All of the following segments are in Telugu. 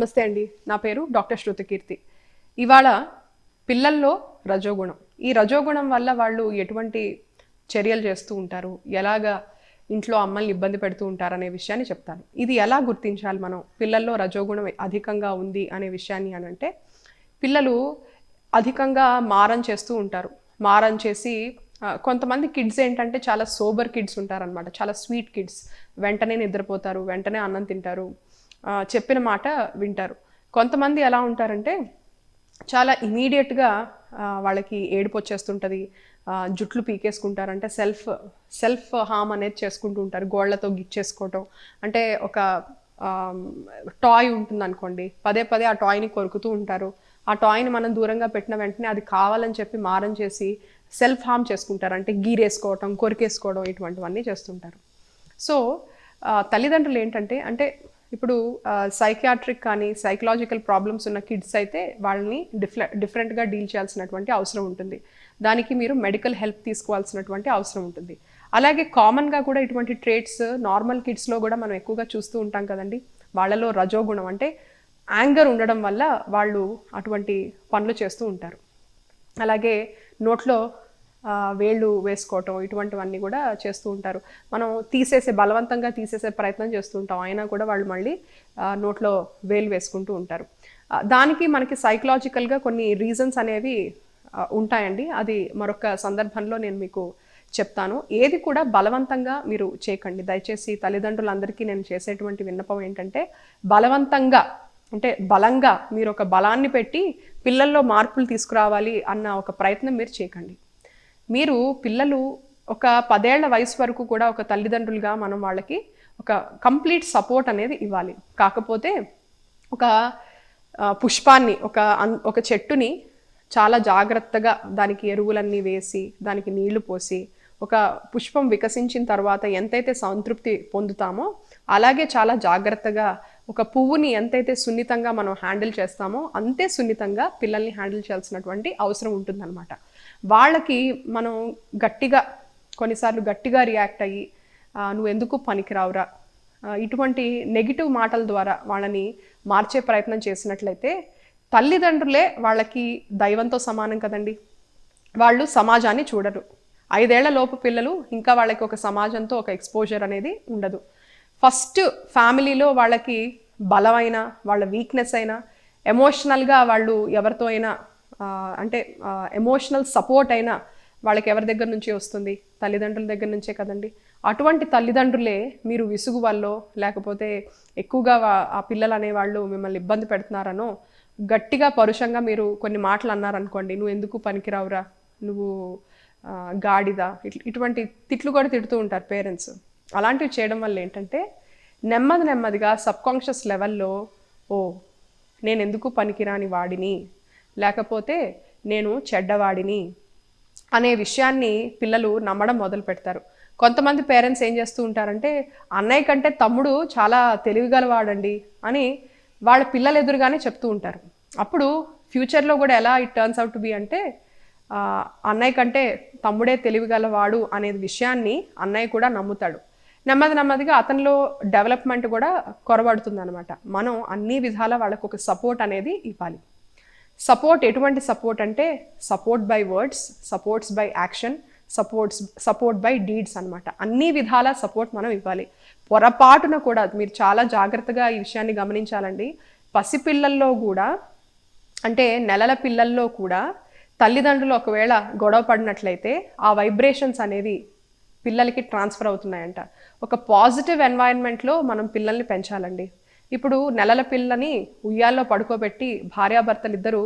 నమస్తే అండి. నా పేరు డాక్టర్ శృతకీర్తి. ఇవాళ పిల్లల్లో రజోగుణం. ఈ రజోగుణం వల్ల వాళ్ళు ఎటువంటి చర్యలు చేస్తూ ఉంటారు, ఎలాగా ఇంట్లో అమ్మల్ని ఇబ్బంది పెడుతూ ఉంటారనే విషయాన్ని చెప్తాను. ఇది ఎలా గుర్తించాలి మనం పిల్లల్లో రజోగుణం అధికంగా ఉంది అనే విషయాన్ని అనంటే, పిల్లలు అధికంగా మారం చేస్తూ ఉంటారు. మారం చేసి కొంతమంది కిడ్స్ ఏంటంటే చాలా సోబర్ కిడ్స్ ఉంటారనమాట. చాలా స్వీట్ కిడ్స్. వెంటనే నిద్రపోతారు, వెంటనే అన్నం తింటారు, చెప్పిన మాట వింటారు. కొంతమంది ఎలా ఉంటారంటే చాలా ఇమీడియట్గా వాళ్ళకి ఏడుపు వచ్చేస్తుంటుంది, జుట్లు పీకేసుకుంటారు. అంటే సెల్ఫ్ హామ్ అనేది చేసుకుంటూ ఉంటారు. గోళ్లతో గిచ్చేసుకోవటం, అంటే ఒక టాయ్ ఉంటుంది అనుకోండి, పదే పదే ఆ టాయ్ని కొరుకుతూ ఉంటారు. ఆ టాయ్ని మనం దూరంగా పెట్టిన వెంటనే అది కావాలని చెప్పి మారం చేసి సెల్ఫ్ హామ్ చేసుకుంటారు. అంటే గీరేసుకోవటం, కొరికేసుకోవడం, ఇటువంటివన్నీ చేస్తుంటారు. సో తల్లిదండ్రులు ఏంటంటే, అంటే ఇప్పుడు సైకియాట్రిక్ కానీ సైకలాజికల్ ప్రాబ్లమ్స్ ఉన్న కిడ్స్ అయితే వాళ్ళని డిఫరెంట్గా డీల్ చేయాల్సినటువంటి అవసరం ఉంటుంది. దానికి మీరు మెడికల్ హెల్ప్ తీసుకోవాల్సినటువంటి అవసరం ఉంటుంది. అలాగే కామన్గా కూడా ఇటువంటి ట్రేట్స్ నార్మల్ కిడ్స్లో కూడా మనం ఎక్కువగా చూస్తూ ఉంటాం కదండి. వాళ్ళలో రజోగుణం అంటే యాంగర్ ఉండడం వల్ల వాళ్ళు అటువంటి పనులు చేస్తూ ఉంటారు. అలాగే నోట్లో వేళ్ళు వేసుకోవటం, ఇటువంటివన్నీ కూడా చేస్తూ ఉంటారు. మనం బలవంతంగా తీసేసే ప్రయత్నం చేస్తూ ఉంటాం, అయినా కూడా వాళ్ళు మళ్ళీ నోట్లో వేలు వేసుకుంటూ ఉంటారు. దానికి మనకి సైకలాజికల్గా కొన్ని రీజన్స్ అనేవి ఉంటాయండి. అది మరొక సందర్భంలో నేను మీకు చెప్తాను. ఏది కూడా బలవంతంగా మీరు చేయకండి దయచేసి. తల్లిదండ్రులందరికీ నేను చేసేటువంటి విన్నపం ఏంటంటే, బలవంతంగా అంటే బలంగా మీరు ఒక బలాన్ని పెట్టి పిల్లల్లో మార్పులు తీసుకురావాలి అన్న ఒక ప్రయత్నం మీరు చేయకండి. మీరు పిల్లలు ఒక 10 ఏళ్ల వయసు వరకు కూడా ఒక తల్లిదండ్రులుగా మనం వాళ్ళకి ఒక కంప్లీట్ సపోర్ట్ అనేది ఇవ్వాలి. కాకపోతే ఒక పుష్పాన్ని, ఒక చెట్టుని చాలా జాగ్రత్తగా దానికి ఎరువులన్నీ వేసి, దానికి నీళ్లు పోసి, ఒక పుష్పం వికసించిన తర్వాత ఎంతైతే సంతృప్తి పొందుతామో అలాగే చాలా జాగ్రత్తగా ఒక పువ్వుని ఎంతైతే సున్నితంగా మనం హ్యాండిల్ చేస్తామో అంతే సున్నితంగా పిల్లల్ని హ్యాండిల్ చేయాల్సినటువంటి అవసరం ఉంటుందన్నమాట. వాళ్ళకి మనం కొన్నిసార్లు గట్టిగా రియాక్ట్ అయ్యి నువ్వు ఎందుకు పనికిరావురా, ఇటువంటి నెగిటివ్ మాటల ద్వారా వాళ్ళని మార్చే ప్రయత్నం చేసినట్లయితే, తల్లిదండ్రులే వాళ్ళకి దైవంతో సమానం కదండి. వాళ్ళు సమాజాన్ని చూడరు. 5 ఏళ్ల లోపు పిల్లలు ఇంకా వాళ్ళకి ఒక సమాజంతో ఒక ఎక్స్పోజర్ అనేది ఉండదు. ఫస్ట్ ఫ్యామిలీలో వాళ్ళకి బలమైన, వాళ్ళ వీక్నెస్ అయినా, ఎమోషనల్గా వాళ్ళు ఎవరితో అయినా అంటే ఎమోషనల్ సపోర్ట్ అయినా వాళ్ళకి ఎవరి దగ్గర నుంచి వస్తుంది? తల్లిదండ్రుల దగ్గర నుంచే కదండి. అటువంటి తల్లిదండ్రులే మీరు విసుగు వల్ల, లేకపోతే ఎక్కువగా ఆ పిల్లలు అనేవాళ్ళు మిమ్మల్ని ఇబ్బంది పెడుతున్నారనో గట్టిగా పరుషంగా మీరు కొన్ని మాటలు అన్నారనుకోండి, నువ్వు ఎందుకు పనికిరావురా, నువ్వు గాడిద, ఇటువంటి తిట్లు కూడా తిడుతూ ఉంటారు పేరెంట్స్. అలాంటివి చేయడం వల్ల ఏంటంటే నెమ్మదిగా సబ్కాన్షియస్ లెవెల్లో, ఓ నేను ఎందుకు పనికిరాని వాడిని, లేకపోతే నేను చెడ్డవాడిని అనే విషయాన్ని పిల్లలు నమ్మడం మొదలు పెడతారు. కొంతమంది పేరెంట్స్ ఏం చేస్తూ ఉంటారంటే, అన్నయ్య కంటే తమ్ముడు చాలా తెలివిగలవాడండి అని వాళ్ళ పిల్లలు ఎదురుగానే చెప్తూ ఉంటారు. అప్పుడు ఫ్యూచర్లో కూడా ఎలా it turns out to be అంటే, అన్నయ్య కంటే తమ్ముడే తెలివిగలవాడు అనే విషయాన్ని అన్నయ్య కూడా నమ్ముతాడు. నెమ్మదిగా అతనిలో డెవలప్మెంట్ కూడా కొరబడుతుంది అనమాట. మనం అన్ని విధాల వాళ్ళకు ఒక సపోర్ట్ అనేది ఇవ్వాలి. సపోర్ట్ ఎటువంటి సపోర్ట్ అంటే, support by words, supports by action, support by deeds అనమాట. అన్ని విధాల సపోర్ట్ మనం ఇవ్వాలి. పొరపాటున కూడా మీరు చాలా జాగ్రత్తగా ఈ విషయాన్ని గమనించాలండి. పసిపిల్లల్లో కూడా, అంటే నెలల పిల్లల్లో కూడా తల్లిదండ్రులు ఒకవేళ గొడవ పడినట్లయితే ఆ వైబ్రేషన్స్ అనేవి పిల్లలకి ట్రాన్స్ఫర్ అవుతున్నాయంట. ఒక పాజిటివ్ ఎన్వైరన్మెంట్లో మనం పిల్లల్ని పెంచాలండి. ఇప్పుడు నెలల పిల్లని ఉయ్యాల్లో పడుకోబెట్టి భార్యాభర్తలు ఇద్దరు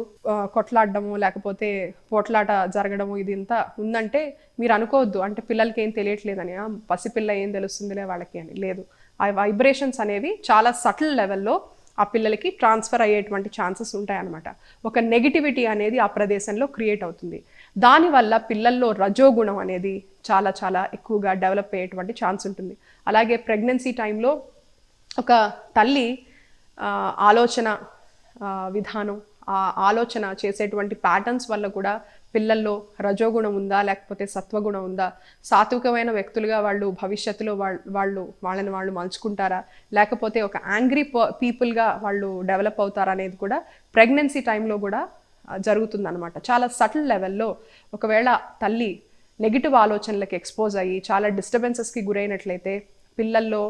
కొట్లాడడము, లేకపోతే పోట్లాట జరగడము, ఇది ఇంత ఉందంటే మీరు అనుకోవద్దు అంటే పిల్లలకి ఏం తెలియట్లేదని, పసిపిల్ల ఏం తెలుస్తుందిలే వాళ్ళకి అని. లేదు, ఆ వైబ్రేషన్స్ అనేవి చాలా సటిల్ లెవెల్లో ఆ పిల్లలకి ట్రాన్స్ఫర్ అయ్యేటువంటి ఛాన్సెస్ ఉంటాయన్నమాట. ఒక నెగిటివిటీ అనేది ఆ ప్రదేశంలో క్రియేట్ అవుతుంది. దానివల్ల పిల్లల్లో రజోగుణం అనేది చాలా ఎక్కువగా డెవలప్ అయ్యేటువంటి ఛాన్స్ ఉంటుంది. అలాగే ప్రెగ్నెన్సీ టైంలో ఒక తల్లి ఆలోచన విధానం, ఆలోచన చేసేటువంటి ప్యాటర్న్స్ వల్ల కూడా పిల్లల్లో రజోగుణం ఉందా లేకపోతే సత్వగుణం ఉందా, సాత్వికమైన వ్యక్తులుగా వాళ్ళు భవిష్యత్తులో వాళ్ళని వాళ్ళు మలుచుకుంటారా, లేకపోతే ఒక యాంగ్రీ పీపుల్గా వాళ్ళు డెవలప్ అవుతారా అనేది కూడా ప్రెగ్నెన్సీ టైంలో కూడా జరుగుతుందన్నమాట. చాలా సటిల్ లెవెల్లో ఒకవేళ తల్లి నెగిటివ్ ఆలోచనలకు ఎక్స్పోజ్ అయ్యి చాలా డిస్టర్బెన్సెస్కి గురైనట్లయితే పిల్లల్లో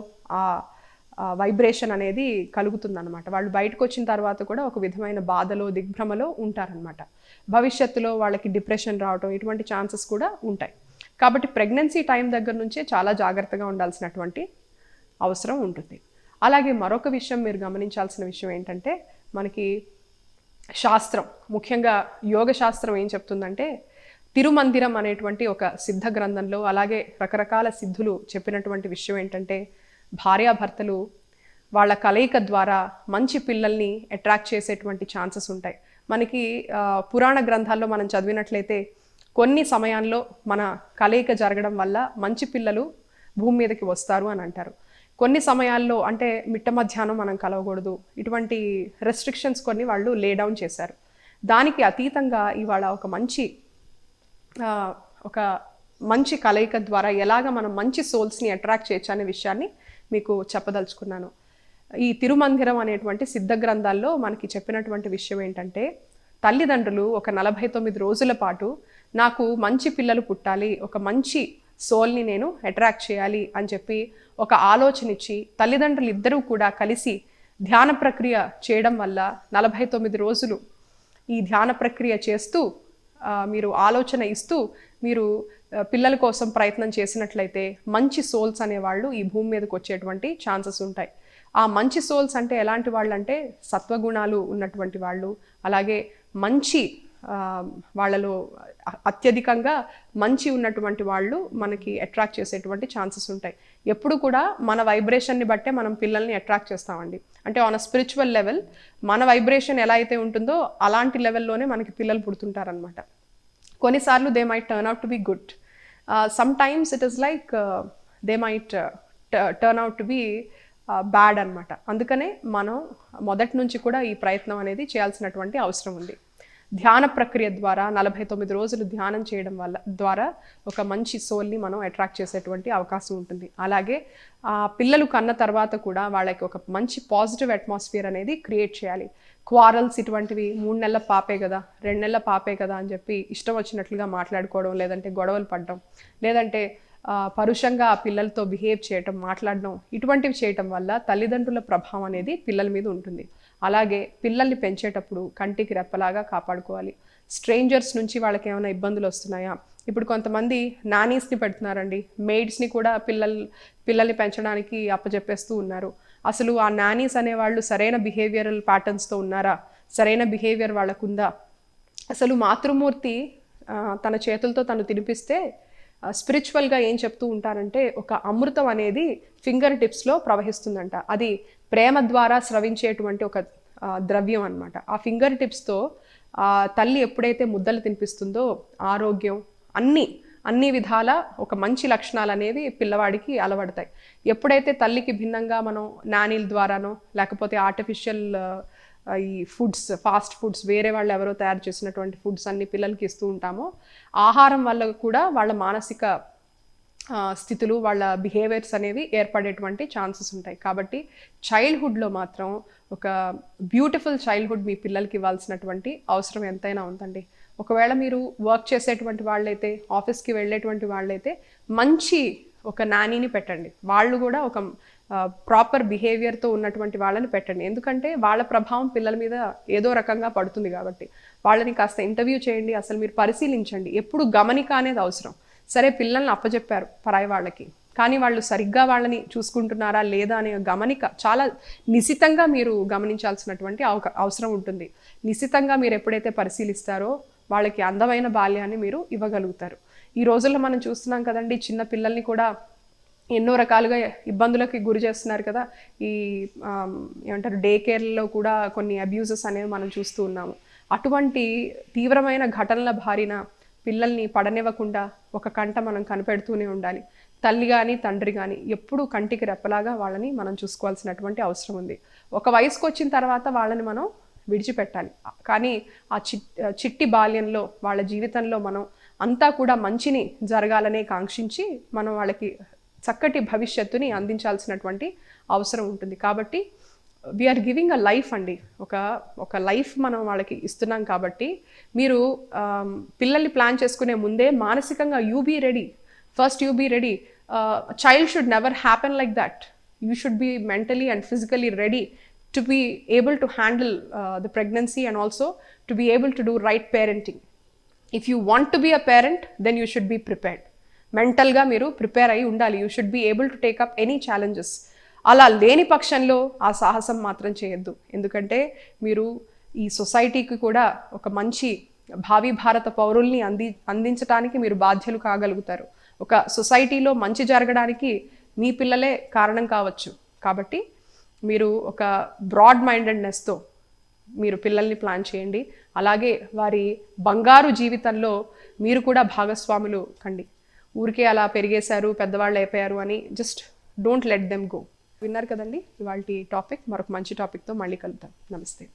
వైబ్రేషన్ అనేది కలుగుతుందన్నమాట. వాళ్ళు బయటకు వచ్చిన తర్వాత కూడా ఒక విధమైన బాధలో దిగ్భ్రమలో ఉంటారనమాట. భవిష్యత్తులో వాళ్ళకి డిప్రెషన్ రావటం ఇటువంటి ఛాన్సెస్ కూడా ఉంటాయి. కాబట్టి ప్రెగ్నెన్సీ టైం దగ్గర నుంచే చాలా జాగ్రత్తగా ఉండాల్సినటువంటి అవసరం ఉంటుంది. అలాగే మరొక విషయం మీరు గమనించాల్సిన విషయం ఏంటంటే, మనకి శాస్త్రం, ముఖ్యంగా యోగ శాస్త్రం ఏం చెప్తుందంటే, తిరుమందిరం అనేటువంటి ఒక సిద్ధ గ్రంథంలో అలాగే రకరకాల సిద్ధులు చెప్పినటువంటి విషయం ఏంటంటే, భార్యాభర్తలు వాళ్ళ కలయిక ద్వారా మంచి పిల్లల్ని అట్రాక్ట్ చేసేటువంటి ఛాన్సెస్ ఉంటాయి. మనకి పురాణ గ్రంథాల్లో మనం చదివినట్లయితే కొన్ని సమయాల్లో మన కలయిక జరగడం వల్ల మంచి పిల్లలు భూమి మీదకి వస్తారు అని అంటారు. కొన్ని సమయాల్లో అంటే మిట్ట మధ్యాహ్నం మనం కలవకూడదు, ఇటువంటి రెస్ట్రిక్షన్స్ కొన్ని వాళ్ళు లే డౌన్ చేశారు. దానికి అతీతంగా ఇవాళ ఒక మంచి కలయిక ద్వారా ఎలాగ మనం మంచి సోల్స్ని అట్రాక్ట్ చేయొచ్చు అనే విషయాన్ని మీకు చెప్పదలుచుకున్నాను. ఈ తిరుమందిరం అనేటువంటి సిద్ధ గ్రంథాల్లో మనకి చెప్పినటువంటి విషయం ఏంటంటే, తల్లిదండ్రులు ఒక 49 రోజుల పాటు నాకు మంచి పిల్లలు పుట్టాలి, ఒక మంచి సోల్ని నేను అట్రాక్ట్ చేయాలి అని చెప్పి ఒక ఆలోచన ఇచ్చి తల్లిదండ్రులు ఇద్దరూ కూడా కలిసి ధ్యాన ప్రక్రియ చేయడం వల్ల 49 రోజులు ఈ ధ్యాన ప్రక్రియ చేస్తూ మీరు ఆలోచన ఇస్తూ మీరు పిల్లల కోసం ప్రయత్నం చేసినట్లయితే మంచి సోల్స్ అనేవాళ్ళు ఈ భూమి మీదకి వచ్చేటువంటి ఛాన్సెస్ ఉంటాయి. ఆ మంచి సోల్స్ అంటే ఎలాంటి వాళ్ళు అంటే, సత్వగుణాలు ఉన్నటువంటి వాళ్ళు, అలాగే మంచి వాళ్ళలో అత్యధికంగా మంచి ఉన్నటువంటి వాళ్ళు మనకి అట్రాక్ట్ చేసేటువంటి ఛాన్సెస్ ఉంటాయి. ఎప్పుడు కూడా మన వైబ్రేషన్ని బట్టే మనం పిల్లల్ని అట్రాక్ట్ చేస్తామండి. అంటే ఆన్ అ స్పిరిచువల్ లెవెల్ మన వైబ్రేషన్ ఎలా అయితే ఉంటుందో అలాంటి లెవెల్లోనే మనకి పిల్లలు పుడుతుంటారనమాట. కొన్నిసార్లు they might turn out to be good, some times it is like they might turn out to be bad అనమాట. అందుకనే మనం మొదటి నుంచి కూడా ఈ ప్రయత్నం అనేది చేయాల్సినటువంటి అవసరం ఉంది. ధ్యాన ప్రక్రియ ద్వారా 49 రోజులు ధ్యానం చేయడం ద్వారా ఒక మంచి సోల్ని మనం అట్రాక్ట్ చేసేటువంటి అవకాశం ఉంటుంది. అలాగే పిల్లలు కన్న తర్వాత కూడా వాళ్ళకి ఒక మంచి పాజిటివ్ అట్మాస్ఫియర్ అనేది క్రియేట్ చేయాలి. క్వారల్స్ ఇటువంటివి 3 నెలల పాపే కదా, 2 నెలల పాపే కదా అని చెప్పి ఇష్టం వచ్చినట్లుగా మాట్లాడుకోవడం, లేదంటే గొడవలు పడడం, లేదంటే పరుషంగా ఆ పిల్లలతో బిహేవ్ చేయటం, మాట్లాడడం, ఇటువంటివి చేయటం వల్ల తల్లిదండ్రుల ప్రభావం అనేది పిల్లల మీద ఉంటుంది. అలాగే పిల్లల్ని పెంచేటప్పుడు కంటికి రెప్పలాగా కాపాడుకోవాలి. స్ట్రేంజర్స్ నుంచి వాళ్ళకి ఏమైనా ఇబ్బందులు వస్తున్నాయా? ఇప్పుడు కొంతమంది నానీస్ని పెడుతున్నారండి, మెయిడ్స్ని కూడా పిల్లల్ని పెంచడానికి అప్పచెప్పేస్తూ ఉన్నారు. అసలు ఆ నానీస్ అనేవాళ్ళు సరైన బిహేవియరల్ ప్యాటర్న్స్తో ఉన్నారా? సరైన బిహేవియర్ వాళ్ళకుందా? అసలు మాతృమూర్తి తన చేతులతో తను తినిపిస్తే స్పిరిచువల్గా ఏం చెప్తూ ఉంటారంటే, ఒక అమృతం అనేది ఫింగర్ టిప్స్లో ప్రవహిస్తుందంట. అది ప్రేమ ద్వారా స్రవించేటువంటి ఒక ద్రవ్యం అనమాట. ఆ ఫింగర్ టిప్స్తో తల్లి ఎప్పుడైతే ముద్దలు తినిపిస్తుందో ఆరోగ్యం అన్ని విధాల ఒక మంచి లక్షణాలు అనేవి పిల్లవాడికి అలవడతాయి. ఎప్పుడైతే తల్లికి భిన్నంగా మనం నానీల ద్వారానో లేకపోతే ఆర్టిఫిషియల్ ఈ ఫుడ్స్, ఫాస్ట్ ఫుడ్స్, వేరే వాళ్ళు ఎవరో తయారు చేసినటువంటి ఫుడ్స్ అన్ని పిల్లలకి ఇస్తూ ఉంటామో, ఆహారం వల్ల కూడా వాళ్ళ మానసిక స్థితులు, వాళ్ళ బిహేవియర్స్ అనేవి ఏర్పడేటువంటి ఛాన్సెస్ ఉంటాయి. కాబట్టి చైల్డ్హుడ్లో మాత్రం ఒక బ్యూటిఫుల్ చైల్డ్హుడ్ మీ పిల్లలకి ఇవ్వాల్సినటువంటి అవసరం ఎంతైనా ఉందండి. ఒకవేళ మీరు వర్క్ చేసేటువంటి వాళ్ళైతే, ఆఫీస్కి వెళ్ళేటువంటి వాళ్ళైతే మంచి ఒక నానీని పెట్టండి. వాళ్ళు కూడా ఒక ప్రాపర్ బిహేవియర్తో ఉన్నటువంటి వాళ్ళని పెట్టండి. ఎందుకంటే వాళ్ళ ప్రభావం పిల్లల మీద ఏదో రకంగా పడుతుంది కాబట్టి వాళ్ళని కాస్త ఇంటర్వ్యూ చేయండి. అసలు మీరు పరిశీలించండి. ఎప్పుడు గమనిక అనేది అవసరం. సరే, పిల్లల్ని అప్పచెప్పారు పరాయి వాళ్ళకి, కానీ వాళ్ళు సరిగ్గా వాళ్ళని చూసుకుంటున్నారా లేదా అనే గమనిక చాలా నిశితంగా మీరు గమనించాల్సినటువంటి అవసరం ఉంటుంది. నిశితంగా మీరు ఎప్పుడైతే పరిశీలిస్తారో వాళ్ళకి అందమైన బాల్యాన్ని మీరు ఇవ్వగలుగుతారు. ఈ రోజుల్లో మనం చూస్తున్నాం కదండి, చిన్న పిల్లల్ని కూడా ఎన్నో రకాలుగా ఇబ్బందులకి గురి చేస్తున్నారు కదా. ఈ ఏమంటారు, డే కేర్లో కూడా కొన్ని అబ్యూజెస్ అనేవి మనం చూస్తూ ఉన్నాము. అటువంటి తీవ్రమైన ఘటనల బారిన పిల్లల్ని పడనివ్వకుండా ఒక కంట మనం కనిపెడుతూనే ఉండాలి. తల్లి కానీ తండ్రి కానీ ఎప్పుడూ కంటికి రెప్పలాగా వాళ్ళని మనం చూసుకోవాల్సినటువంటి అవసరం ఉంది. ఒక వయసుకు వచ్చిన తర్వాత వాళ్ళని మనం విడిచిపెట్టాలి. కానీ ఆ చిట్టి బాల్యంలో వాళ్ళ జీవితంలో మనం అంతా కూడా మంచిని జరగాలనే కాంక్షించి మనం వాళ్ళకి చక్కటి భవిష్యత్తుని అందించాల్సినటువంటి అవసరం ఉంటుంది. కాబట్టి వీఆర్ గివింగ్ అ లైఫ్ అండి, ఒక లైఫ్ మనం వాళ్ళకి ఇస్తున్నాం. కాబట్టి మీరు పిల్లల్ని ప్లాన్ చేసుకునే ముందే మానసికంగా you be ready, first you be ready. Child should never happen like that. You should be mentally and physically ready to be able to handle the pregnancy and also to be able to do right parenting. If you want to be a parent, then you should be prepared. మెంటల్గా మీరు ప్రిపేర్ అయి ఉండాలి. You should be able to take up any challenges. అలా లేని పక్షంలో ఆ సాహసం మాత్రం చేయొద్దు. ఎందుకంటే మీరు ఈ సొసైటీకి కూడా ఒక మంచి భావి భారత పౌరుల్ని అందించడానికి మీరు బాధ్యులు కాగలుగుతారు. ఒక సొసైటీలో మంచి జరగడానికి మీ పిల్లలే కారణం కావచ్చు. కాబట్టి మీరు ఒక బ్రాడ్ మైండెడ్నెస్తో మీరు పిల్లల్ని ప్లాన్ చేయండి. అలాగే వారి బంగారు జీవితంలో మీరు కూడా భాగస్వాములు కండి. ఊరికే అలా పెరిగేశారు, పెద్దవాళ్ళు అయిపోయారు అని just don't let them go. విన్నారు కదండి ఇవాల్టి టాపిక్. మరొక మంచి టాపిక్తో మళ్ళీ కలుద్దాం. నమస్తే.